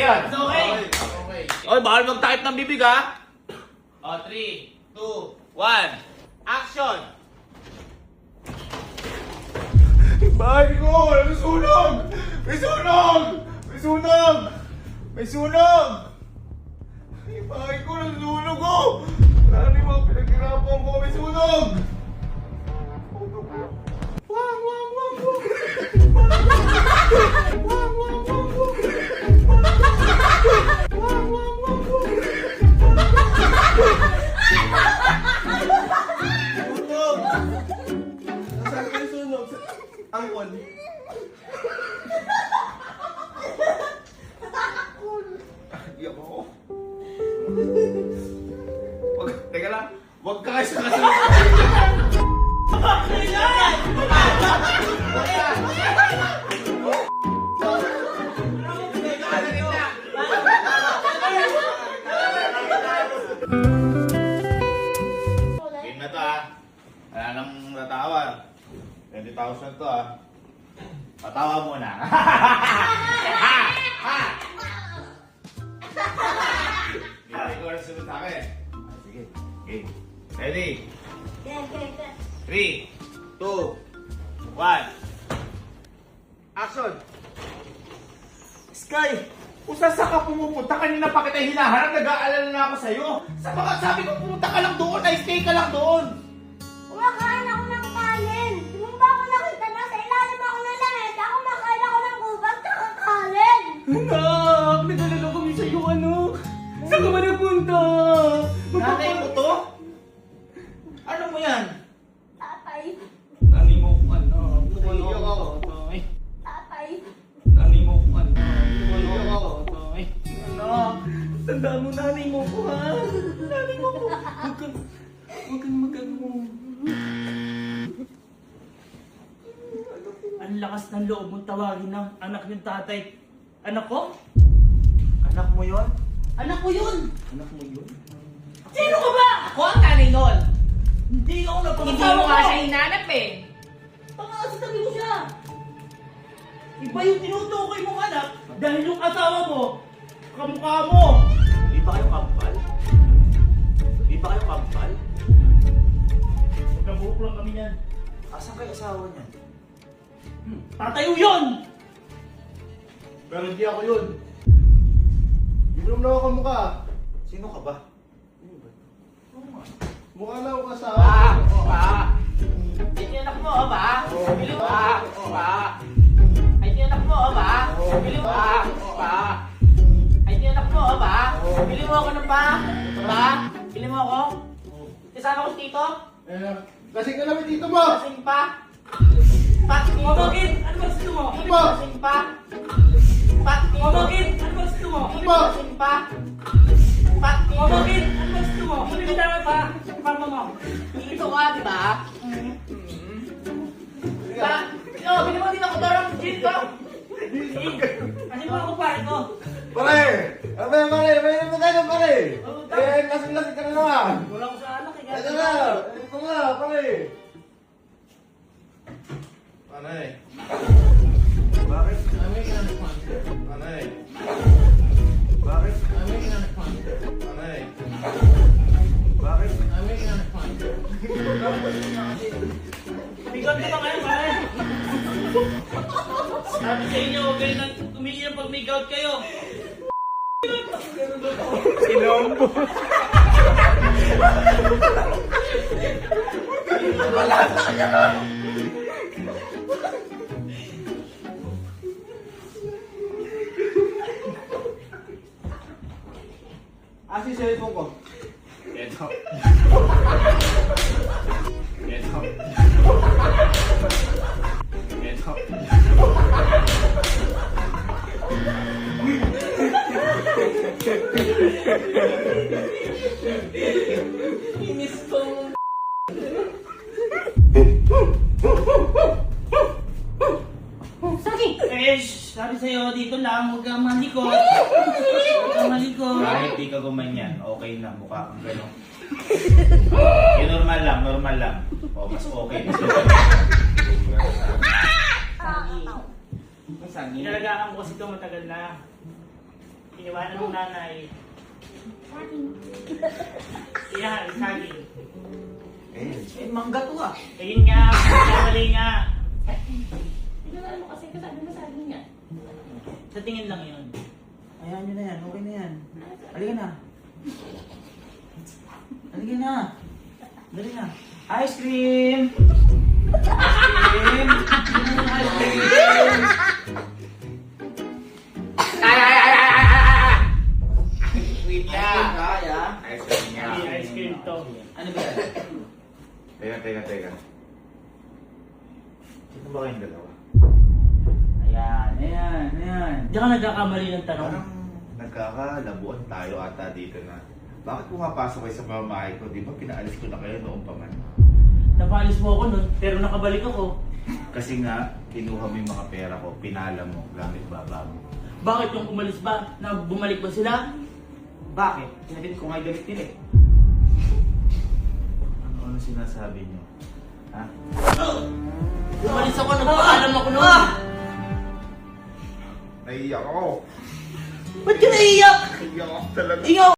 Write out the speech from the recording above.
yan. Okay. Okay. Oy, bawal mag-type ng bibig ha. O, 3, 2, 1. Action! Bahay ko! May sunog! May sunog! May sunog! May sunog! Ay, bahay ko! Nasunog ko! Wala na yung mga pinaghirapan ko! May sunog! Wang! Wang! Wang! Wang! Wang! Wang! Wang! Wang! Wang! Wang! Wang! Sunog! Nasaan kayo sunog? Angkol. Iyak ako. Teka lang. Huwag ka kasi nakasunod. Game na to ah. Wala nang natawa. 20,000 to ah. Patawa muna. Hindi ko na sunod sa akin. Sige. Okay. Ready? 3, 2, 1. Action! Sky! Kung saan ka pumupunta? Kanina pa kita hinaharap, nag-aalala na ako sa'yo. Sabi ko pumunta ka lang doon, stay ka lang doon. Kumakain ako ng kanin. Nung ba ako nakita na sa ilalim ako ng lamesa, kumakain ako ng kubag tsaka kanin. Anak! Nag-alala kami sa'yo, anak! Saan ka ba nagpunta? Nanay mo to? Ano mo yan? Tatay, Nanay mo, anak. Iyak ako. tatay. Nanay mo, anak. Tay. Anak, tandaan mo nanay mo ko, ha? Nanay mo ko. Huwag kang magano. Ang lakas ng loob mong tawagin ng anak yung tatay. Anak ko? Anak mo yon? Anak ko yun! Anak mo yun? Sino ka ba? Ako ang nanay nun. Hindi ako Hindi napakasawa mo ko. nga siya hinanap eh. Pangakasitabi ko siya. Iba yung tinutukoy mong anak dahil yung asawa mo, kamukha mo. Di ba kayo kampal? Di ba kayo kampal? Magkabuhok lang kami yan. Asan kayo asawa niya? Tatayo yun! Pero hindi ako yun. Hindi mo naman ako kamukha. Sino ka ba? Mukha na ako kasama. Ay, tiyanak mo, ba? Bili mo, ba? Ay, tiyanak mo, ba? Bili mo, ba? Ay, tiyanak mo, ba? Bili mo ako ng ba? Ba? Bili mo ako? Kasama ko si Tito? Kasi ka namin dito mo. Kasing pa? Pak, Tito? O bakit? Ano ba gusto mo? Kasing pa? Pak, Tito? O bakit? Ano ba gusto mo? Kasing pa? Pak, O Tito? bakit? Ano ba gusto mo? Ano yung dapat pa? Mama mo. Tito ka, di ba? Pak, Tito, bili mo din ako dorang gin ko. Ano ba ako pa? Ito. Pare! Ano ba yan, pare? May naman tayo, pare! Lasing-lasing ka na naman. Wala ko sa anak. Ito na! Ito na, pare! Panay. Bakit? Panay. Bakit? Panay. Bakit? Bigot ka ba ngayon, pare? Sabi sa inyo, huwag kayo nang tumigilan pag may gout kayo. Inombo. Wala na kayo. Asin sa cellphone ko. Ito. Ito. Ito. Inis kong... Sagi! Eh, sabi sa'yo, dito lang, huwag kang malikot. Huwag kang malikot. Kahit di ka gumanyan, okay na, mukha kang gano'n. Yung normal lang. O, mas okay. Sagi. Inalagaan ko kasi ito matagal na. Iniwanan ng nanay. Saging. Yan, saging. Eh, mangga to ah. Ayun nga, mali nga. Pinanalo mo kasi kasabi mo saging nga. Sa tingin lang yun. Ayan nyo na yan, okay na yan. Halika na. Halika na. Dali na. Ice cream! Ice cream! Ice cream! Sweet Kaya, kaya. Ice cream niya. Hindi ice cream to. Ano ba yan? Teka. Sino ba kayong dalawa? Ayan. Diyan ka nagkakamali ng tanong. Parang nagkakalabuan tayo ata dito na. Bakit pumapasok kayo sa pamamahay ko? Di ba pinaalis ko na kayo noong pa man? Napalis mo ako nun, pero nakabalik ako. Kasi nga, kinuha mo yung mga pera ko, pinala mo gamit baba mo. Bakit yung umalis ba? Bumalik ba sila? Bakit? Sinabit ko nga yung gamit nila eh. Ano sinasabi niyo? Ha? Umalis ako, nagpaalam ako nun. Naiiyak ako. Ba't ka naiiyak? Naiiyak ako talaga. Ingaw!